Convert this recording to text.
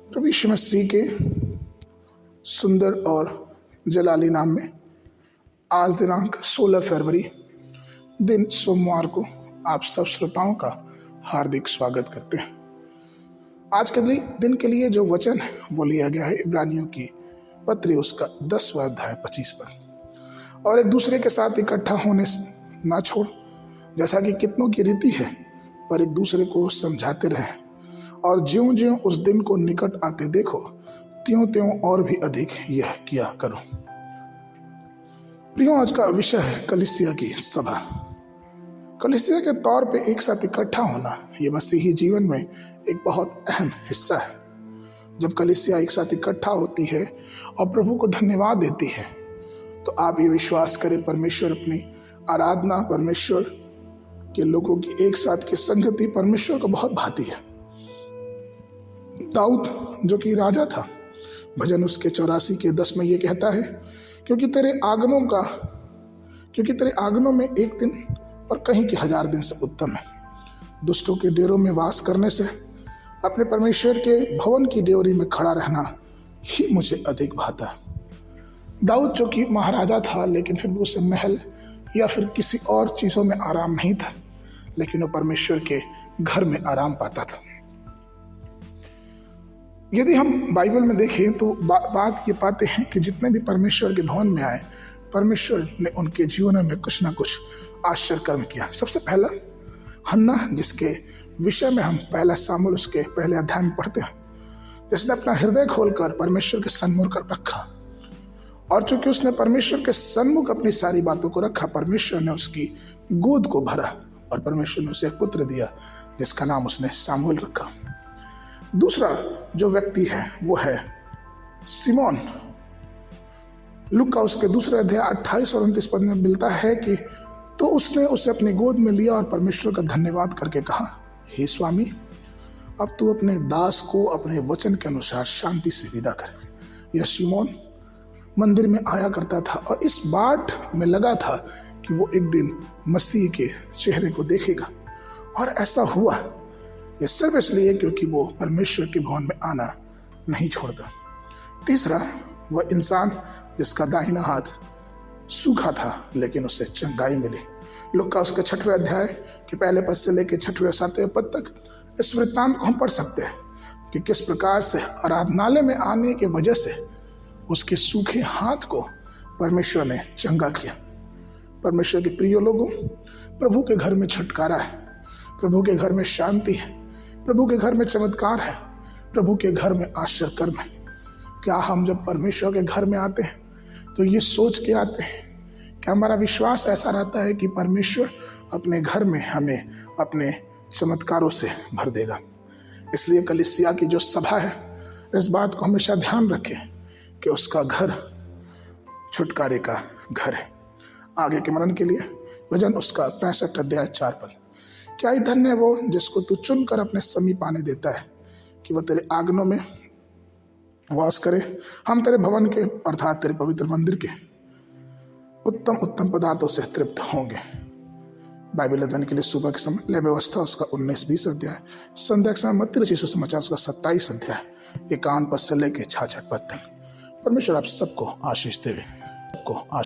प्रभु यीशु मसीह के सुंदर और जलाली नाम में आज दिनांक 16 फरवरी दिन सोमवार को आप सब श्रोताओं का हार्दिक स्वागत करते हैं। आज के दिन के लिए जो वचन वो लिया गया है इब्रानियों की पत्री उसका 10वां अध्याय 25 पर। और एक दूसरे के साथ इकट्ठा होने ना छोड़, जैसा कि कितनों की रीति है, पर एक दूसरे को समझाते रहें, और ज्यों ज्यों उस दिन को निकट आते देखो त्यों त्यों और भी अधिक यह किया करो। प्रियो, आज का विषय है कलीसिया की सभा। कलीसिया के तौर पे एक साथ इकट्ठा होना ये मसीही जीवन में एक बहुत अहम हिस्सा है। जब कलीसिया एक साथ इकट्ठा होती है और प्रभु को धन्यवाद देती है, तो आप ये विश्वास करें परमेश्वर अपनी आराधना, परमेश्वर के लोगों की एक साथ की संगति परमेश्वर को बहुत भाती है। दाऊद जो कि राजा था, भजन उसके 84 के 10 में ये कहता है, क्योंकि तेरे आंगनों में एक दिन और कहीं के 1000 दिन से उत्तम है। दुष्टों के डेरों में वास करने से अपने परमेश्वर के भवन की डेवरी में खड़ा रहना ही मुझे अधिक भाता। दाऊद जो कि महाराजा था, लेकिन फिर भी उसे महल या फिर किसी और चीज़ों में आराम नहीं था, लेकिन वो परमेश्वर के घर में आराम पाता था। यदि हम बाइबल में देखें तो बात ये पाते हैं कि जितने भी परमेश्वर के भवन में आए, परमेश्वर ने उनके जीवन में कुछ ना कुछ आश्चर्य कर्म किया। सबसे पहला हन्ना, जिसके विषय में हम पहला सामुएल उसके पहले अध्याय में पढ़ते हैं, जिसने अपना हृदय खोलकर परमेश्वर के सन्मुख रखा, और चूंकि उसने परमेश्वर के सन्मुख अपनी सारी बातों को रखा, परमेश्वर ने उसकी गोद को भरा और परमेश्वर ने उसे एक पुत्र दिया जिसका नाम उसने सामुएल रखा। दूसरा जो व्यक्ति है वो है सिमोन। लूका उसके दूसरे अध्याय 28 और 29 पद में मिलता है कि तो उसने उसे अपनी गोद में लिया और परमेश्वर का धन्यवाद करके कहा, हे स्वामी, अब तू अपने दास को अपने वचन के अनुसार शांति से विदा कर। यह सिमोन मंदिर में आया करता था और इस बाट में लगा था कि वो एक दिन मसीह के चेहरे को देखेगा, और ऐसा हुआ। यह सिर्फ इसलिए क्योंकि वो परमेश्वर के भवन में आना नहीं छोड़ता। तीसरा, वह इंसान जिसका दाहिना हाथ सूखा था लेकिन उसे चंगाई मिली। लूका उसके 6वें अध्याय के पहले पद से लेकर 6वें और 7वें पद तक इस वृत्तांत को हम पढ़ सकते हैं कि किस प्रकार से आराधनालय में आने की वजह से उसके सूखे हाथ को परमेश्वर ने चंगा किया। परमेश्वर के प्रिय लोगों, प्रभु के घर में छुटकारा है, प्रभु के घर में शांति है, प्रभु के घर में चमत्कार है, प्रभु के घर में आश्चर्य कर्म है। क्या हम जब परमेश्वर के घर में आते हैं तो ये सोच के आते हैं कि हमारा विश्वास ऐसा रहता है कि परमेश्वर अपने घर में हमें अपने चमत्कारों से भर देगा। इसलिए कलीसिया की जो सभा है, इस बात को हमेशा ध्यान रखें कि उसका घर छुटकारे का घर है। आगे के मरण के लिए भजन उसका 65 अध्याय 4 पद। क्या ही धन्य है वो जिसको तू चुनकर अपने समीप आने देता है, कि वह तेरे आंगनों में वास करे। हम तेरे भवन के अर्थात तेरे पवित्र मंदिर के उत्तम उत्तम पदार्थों से तृप्त होंगे। बाइबल अध्ययन के लिए सुबह के समय लय व्यवस्था उसका 19-20 अध्याय, संध्या के समय मत्ती रचित सुसमाचार उसका 27 अध्याय, 51 पद से लेकर 66 पद तक। परमेश्वर आप सबको आशीष देवे, सबको